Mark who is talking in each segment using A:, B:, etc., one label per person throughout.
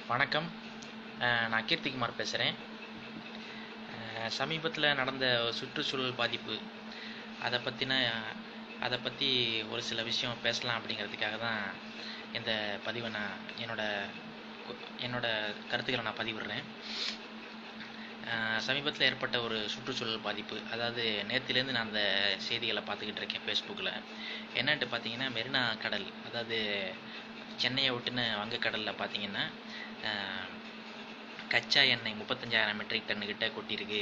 A: வணக்கம். நான் கீர்த்திகுமார் பேசுகிறேன். சமீபத்தில் நடந்த சுற்றுச்சூழல் பாதிப்பு அதை பற்றின அதை பற்றி ஒரு சில விஷயம் பேசலாம் அப்படிங்கிறதுக்காக தான் இந்த பதிவை நான் என்னோட கருத்துக்களை நான் பதிவிடுறேன். சமீபத்தில் ஏற்பட்ட ஒரு சுற்றுச்சூழல் பாதிப்பு, அதாவது நேற்றுலேருந்து நான் அந்த செய்திகளை பார்த்துக்கிட்டு இருக்கேன் ஃபேஸ்புக்கில். என்னன்ட்டு பார்த்தீங்கன்னா, மெரினா கடல், அதாவது சென்னையை ஒட்டுன வங்கக்கடலில் பார்த்தீங்கன்னா கச்சா எண்ணெய் 35,000 மெட்ரிக் டன்னுக்கிட்ட கொட்டியிருக்கு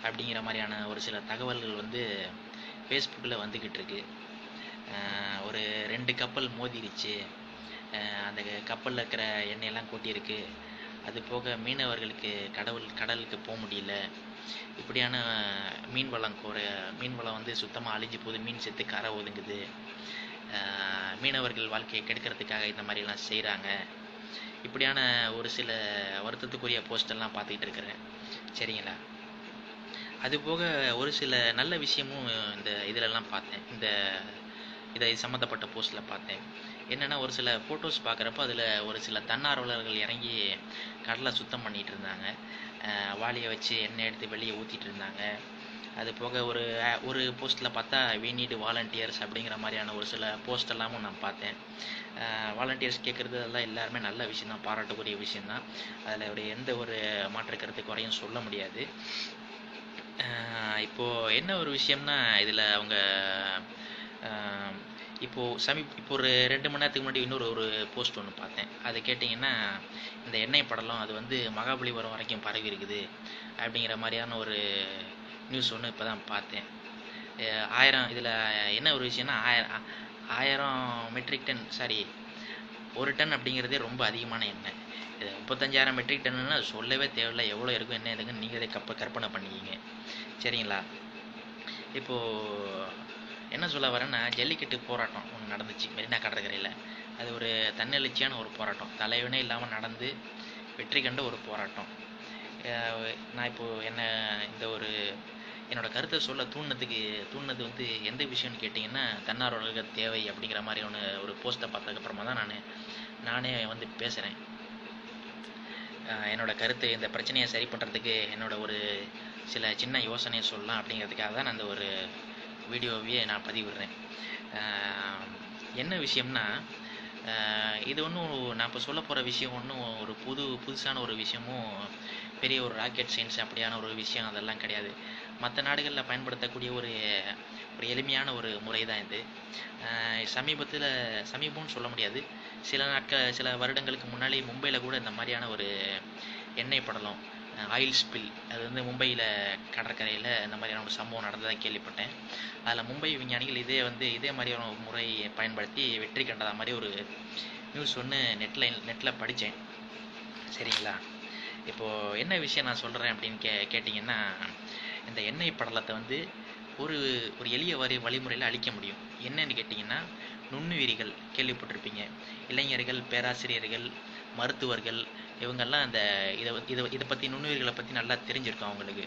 A: அப்படிங்கிற மாதிரியான ஒரு சில தகவல்கள் வந்து ஃபேஸ்புக்கில் வந்துக்கிட்டு இருக்கு. ஒரு 2 கப்பல் மோதிருச்சு, அந்த கப்பலில் இருக்கிற எண்ணெயெல்லாம் கொட்டியிருக்கு. அது போக மீனவர்களுக்கு கடலுக்கு போக முடியல. இப்படியான மீன் வளம் வந்து சுத்தமாக அழிஞ்சு போகுது. மீன் செத்து கரை ஒதுங்குது. மீனவர்கள் வாழ்க்கையை கெடுக்கிறதுக்காக இந்த மாதிரிலாம் செய்கிறாங்க. இப்படியான ஒரு சில வருத்தத்துக்குரிய போஸ்டெல்லாம் பார்த்துக்கிட்டு இருக்கிறேன். சரிங்களா? அதுபோக ஒரு சில நல்ல விஷயமும் இந்த இதிலெல்லாம் பார்த்தேன். இதை சம்மந்தப்பட்ட போஸ்ட்டில் பார்த்தேன். என்னென்னா, ஒரு சில ஃபோட்டோஸ் பார்க்குறப்ப அதில் ஒரு சில தன்னார்வலர்கள் இறங்கி கடலை சுத்தம் பண்ணிகிட்டு இருந்தாங்க. வாளியை வச்சு எண்ணெய் எடுத்து வெளியே ஊற்றிட்டு இருந்தாங்க. அது போக ஒரு போஸ்ட்டில் பார்த்தா வி நீட் வாலண்டியர்ஸ் அப்படிங்கிற மாதிரியான ஒரு சில போஸ்ட் எல்லாமும் நான் பார்த்தேன். வாலண்டியர்ஸ் கேட்குறது அதெல்லாம் எல்லாருமே நல்ல விஷயந்தான், பாராட்டக்கூடிய விஷயந்தான். அதில் எந்த ஒரு மாற்று கருத்து குறையும் சொல்ல முடியாது. இப்போது என்ன ஒரு விஷயம்னா, இதில் அவங்க இப்போ ஒரு 2 மணி நேரத்துக்கு முன்னாடி இன்னொரு போஸ்ட் ஒன்று பார்த்தேன். அது கேட்டிங்கன்னா, இந்த எண்ணெய் படலம் அது வந்து மகாபலிபுரம் வரைக்கும் பரவி இருக்குது அப்படிங்கிற மாதிரியான ஒரு நியூஸ் ஒன்று இப்போ தான் பார்த்தேன். 1000 இதில் என்ன ஒரு விஷயம்னா, 1000 மெட்ரிக் டன், சாரி 1 டன் அப்படிங்கிறதே ரொம்ப அதிகமான எண்ணெய். 35,000 மெட்ரிக் டன்னுன்னா அது சொல்லவே தேவையில்லை. எவ்வளோ இருக்கும் என்ன இதுக்குன்னு நீங்களே கற்பனை பண்ணிக்கிங்க. சரிங்களா? இப்போது என்ன சொல்ல வரேன்னா, ஜல்லிக்கட்டு போராட்டம் ஒன்று நடந்துச்சு மெரினா கடற்கரையில். அது ஒரு தன்னெழுச்சியான ஒரு போராட்டம், தலைவனே இல்லாமல் நடந்து வெற்றி கண்ட ஒரு போராட்டம். நான் இப்போது என்னோட கருத்தை சொல்ல தூண்டினது வந்து எந்த விஷயம்னு கேட்டிங்கன்னா, தன்னார்வலர்கள் தேவை அப்படிங்கிற மாதிரி ஒரு போஸ்ட்டை பார்த்ததுக்கப்புறமா தான் நானே வந்து பேசுகிறேன். என்னோட கருத்து, இந்த பிரச்சனையை சரி பண்ணுறதுக்கு என்னோட ஒரு சில சின்ன யோசனையை சொல்லலாம் அப்படிங்கிறதுக்காக தான் நான் அந்த ஒரு வீடியோவையே நான் பதிவிடுறேன். என்ன விஷயம்னா, இது ஒன்றும் நான் இப்போ சொல்ல போகிற விஷயம் ஒன்றும் ஒரு புதுசான ஒரு விஷயமும் பெரிய ஒரு ராக்கெட் சயின்ஸ் அப்படியான ஒரு விஷயம் அதெல்லாம் கிடையாது. மற்ற நாடுகளில் பயன்படுத்தக்கூடிய ஒரு எளிமையான ஒரு முறை தான் இது. சமீபம்னு சொல்ல முடியாது, சில வருடங்களுக்கு முன்னாடி மும்பையில் கூட இந்த மாதிரியான ஒரு எண்ணெய் படலம், ஆயில் ஸ்பில், அது வந்து மும்பையில் கடற்கரையில் இந்த மாதிரியான ஒரு சம்பவம் நடந்ததாக கேள்விப்பட்டேன். அதில் மும்பை விஞ்ஞானிகள் இதே மாதிரியான ஒரு முறையை பயன்படுத்தி வெற்றி கண்டதா மாதிரி ஒரு நியூஸ் ஒன்று நெட்டில் படித்தேன். சரிங்களா? இப்போது என்ன விஷயம் நான் சொல்கிறேன் அப்படின்னு கேட்டிங்கன்னா, இந்த எண்ணெய் படலத்தை வந்து ஒரு எளிய வழிமுறையில் அழிக்க முடியும். என்னன்னு கேட்டிங்கன்னா, நுண்ணுயிரிகள் கேள்விப்பட்டிருப்பீங்க. இளைஞர்கள், பேராசிரியர்கள், மருத்துவர்கள் இவங்கெல்லாம் இதை பற்றி, நுண்ணுயிர்களை பற்றி நல்லா தெரிஞ்சிருக்கும் அவங்களுக்கு.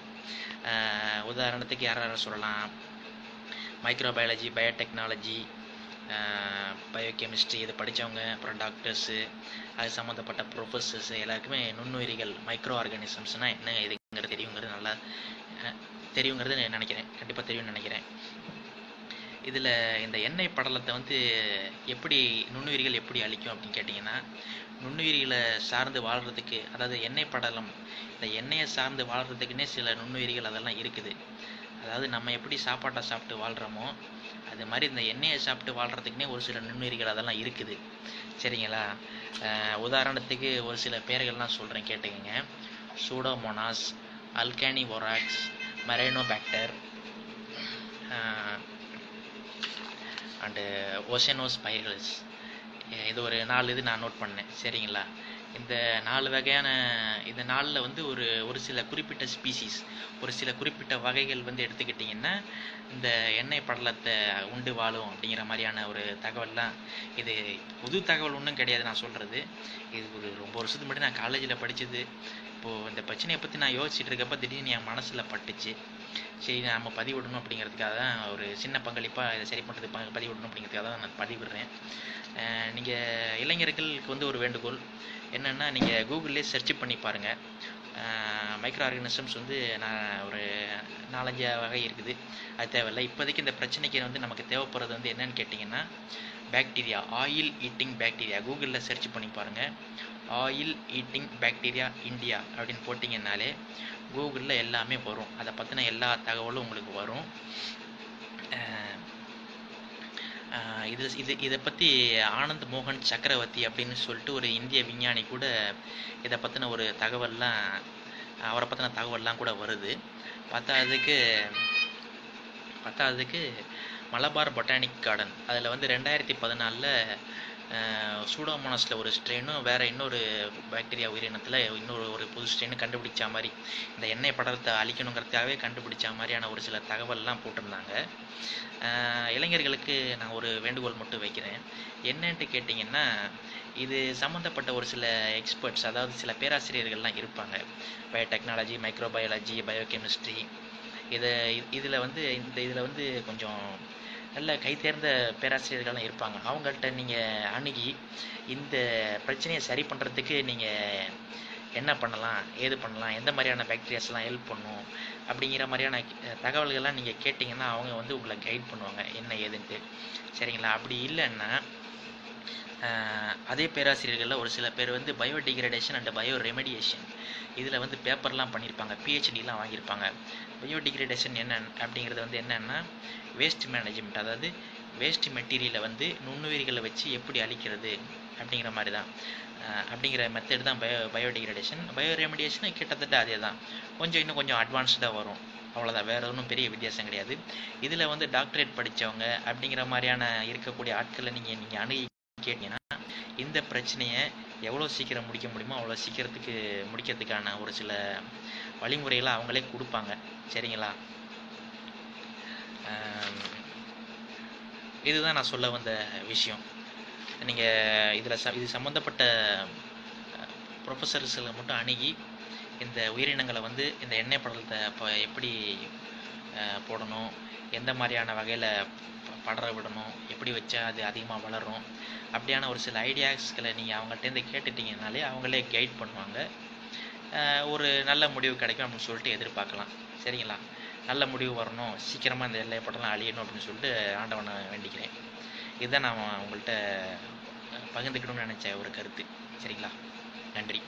A: உதாரணத்துக்கு யார் சொல்லலாம், மைக்ரோபயாலஜி, பயோடெக்னாலஜி, பயோகெமிஸ்ட்ரி இது படித்தவங்க, அப்புறம் டாக்டர்ஸு, அது சம்மந்தப்பட்ட ப்ரொஃபஸர்ஸ் எல்லாருக்குமே நுண்ணுயிரிகள், மைக்ரோ ஆர்கானிசம்ஸ்னால் என்ன இதுங்கிறது தெரியுங்கிறது நினைக்கிறேன். கண்டிப்பாக தெரியும்னு நினைக்கிறேன். இதில் இந்த எண்ணெய் படலத்தை வந்து நுண்ணுயிரிகள் எப்படி அழிக்கும் அப்படின்னு கேட்டிங்கன்னா, நுண்ணுயிரிகளை சார்ந்து வாழ்கிறதுக்கு, அதாவது எண்ணெய் படலம், இந்த எண்ணெயை சார்ந்து வாழ்கிறதுக்குன்னே சில நுண்ணுயிரிகள் அதெல்லாம் இருக்குது. அதாவது நம்ம எப்படி சாப்பாட்டை சாப்பிட்டு வாழ்கிறோமோ அது மாதிரி இந்த எண்ணெயை சாப்பிட்டு வாழ்கிறதுக்குன்னே ஒரு சில நுண்ணுயிரிகள் அதெல்லாம் இருக்குது. சரிங்களா? உதாரணத்துக்கு ஒரு சில பேர்கள்லாம் சொல்கிறேன், கேட்டுக்கங்க. Pseudomonas, alcanivorax, marinobacter and oceanospirillales. இது ஒரு 4 இது நான் நோட் பண்ணேன். சரிங்களா? இந்த 4 வகையான, இந்த 4ல் வந்து ஒரு சில குறிப்பிட்ட ஸ்பீசிஸ், ஒரு சில குறிப்பிட்ட வகைகள் வந்து எடுத்துக்கிட்டிங்கன்னா இந்த எண்ணெய் படலத்தை உண்டு வாழும் அப்படிங்கிற மாதிரியான ஒரு தகவல்லாம். இது புது தகவல் ஒன்றும் கிடையாது நான் சொல்கிறது. இது ஒரு ரொம்ப வருஷத்துக்கு முன்னாடி நான் காலேஜில் படித்தது. இப்போது இந்த பிரச்சனையை பற்றி நான் யோசிச்சுட்டு இருக்கப்போ திடீர்னு என் மனசில் பட்டுச்சு. சரி, நம்ம பதிவிடணும் அப்படிங்கிறதுக்காக தான், ஒரு சின்ன பங்களிப்பாக இதை சரி பண்ணுறதுக்கு பதிவிடணும் அப்படிங்கிறதுக்காக தான் நான் பதிவிடுறேன். நீங்கள் இளைஞர்களுக்கு வந்து ஒரு வேண்டுகோள் என்னென்னா நீங்கள் கூகுள்லேயே சர்ச் பண்ணி பாருங்கள். மைக்ரோ ஆர்கானிசம்ஸ் வந்து நான் ஒரு 4-5 வகை இருக்குது, அது தேவையில்லை. இப்போதைக்கு இந்த பிரச்சனைக்கு வந்து நமக்கு தேவைப்படுறது வந்து என்னன்னு கேட்டிங்கன்னா பாக்டீரியா, ஆயில் ஈட்டிங் பாக்டீரியா. கூகுளில் சர்ச் பண்ணி பாருங்கள், ஆயில் ஈட்டிங் பாக்டீரியா இந்தியா அப்படின்னு போட்டிங்கன்னாலே கூகுளில் எல்லாமே வரும். அதை பற்றின எல்லா தகவலும் உங்களுக்கு வரும். இதை பற்றி ஆனந்த் மோகன் சக்கரவர்த்தி அப்படின்னு சொல்லிட்டு ஒரு இந்திய விஞ்ஞானி கூட இதை பற்றின ஒரு தகவல்லாம், அவரை பற்றின தகவல்லாம் கூட வருது. பத்தாவதுக்கு மலபார் பொட்டானிக் கார்டன், அதில் வந்து 2014 சூடோமோனாஸில் ஒரு ஸ்ட்ரெயினும் வேறு இன்னொரு பாக்டீரியா உயிரினத்தில் ஒரு புது ஸ்ட்ரெயினும் கண்டுபிடிச்ச மாதிரி, இந்த எண்ணெய் படலத்தை அழிக்கணுங்கிறதுக்காகவே கண்டுபிடிச்ச மாதிரியான ஒரு சில தகவல்லாம் போட்டிருந்தாங்க. இளைஞர்களுக்கு நான் ஒரு வேண்டுகோள் மட்டும் வைக்கிறேன். என்னன்ட்டு கேட்டிங்கன்னா, இது சம்மந்தப்பட்ட ஒரு சில எக்ஸ்பர்ட்ஸ், அதாவது சில பேராசிரியர்கள்லாம் இருப்பாங்க, பயோடெக்னாலஜி, மைக்ரோபயாலஜி, பயோகெமிஸ்ட்ரி, இதில் வந்து கொஞ்சம் நல்ல கைத்தேர்ந்த பேராசிரியர்கள்லாம் இருப்பாங்க. அவங்கள்ட்ட நீங்கள் அணுகி இந்த பிரச்சனையை சரி பண்ணுறதுக்கு நீங்கள் என்ன பண்ணலாம், ஏது பண்ணலாம், எந்த மாதிரியான பாக்டீரியாஸ்லாம் ஹெல்ப் பண்ணும் அப்படிங்கிற மாதிரியான தகவல்கள்லாம் நீங்கள் கேட்டிங்கன்னா அவங்க வந்து உங்களை கைட் பண்ணுவாங்க என்ன ஏதுன்ட்டு. சரிங்களா? அப்படி இல்லைன்னா அதே பேராசிரியர்களில் ஒரு சில பேர் வந்து பயோடிகிரேடேஷன் அண்ட் பயோ ரெமெடியேஷன் இதில் வந்து பேப்பர்லாம் பண்ணியிருப்பாங்க, பிஹெச்டிலாம் வாங்கியிருப்பாங்க. பயோடிகிரேடேஷன் என்ன அப்படிங்கிறது வந்து என்னென்னா வேஸ்ட் மேனேஜ்மெண்ட், அதாவது வேஸ்ட் மெட்டீரியலை வந்து நுண்ணுயிரிகளை வச்சு எப்படி அழிக்கிறது அப்படிங்கிற மாதிரி தான், அப்படிங்கிற மெத்தட் தான் பயோடிகிரேடேஷன். பயோ ரெமெடியேஷன் கிட்டத்தட்ட அதே தான், இன்னும் கொஞ்சம் அட்வான்ஸ்டாக வரும், அவ்வளோதான், வேறு ஒன்றும் பெரிய வித்தியாசம் கிடையாது. இதில் வந்து டாக்டரேட் படித்தவங்க அப்படிங்கிற மாதிரியான இருக்கக்கூடிய ஆட்களை நீங்கள் அணுகி கேட்டிங்கன்னா இந்த பிரச்சனையை எவ்வளோ சீக்கிரம் முடிக்க முடியுமோ அவ்வளோ சீக்கிரத்துக்கு முடிக்கிறதுக்கான ஒரு சில வழிமுறைகளை அவங்களே கொடுப்பாங்க. சரிங்களா? இதுதான் நான் சொல்ல வந்த விஷயம். நீங்கள் இது சம்மந்தப்பட்ட ப்ரொஃபஸர்ஸில் மட்டும் அணுகி இந்த உயிரினங்களை வந்து இந்த எண்ணெய் படலத்தை எப்படி போடணும், எந்த மாதிரியான வகையில் படர விடணும், எப்படி வச்சா அது அதிகமாக வளரும், அப்படியான ஒரு சில ஐடியாஸ்களை நீங்கள் அவங்கள்ட்டேருந்து கேட்டுட்டிங்கனாலே அவங்களே கைட் பண்ணுவாங்க. ஒரு நல்ல முடிவு கிடைக்கும் அப்படின்னு சொல்லிட்டு எதிர்பார்க்கலாம். சரிங்களா? நல்ல முடிவு வரணும், சீக்கிரமாக இந்த எல்லை படலாம் அழியணும் அப்படின்னு சொல்லிட்டு ஆண்டவனை வேண்டிக்கிறேன். இதுதான் நான் உங்கள்கிட்ட பகிர்ந்துக்கணும்னு நினச்ச ஒரு கருத்து. சரிங்களா? நன்றி.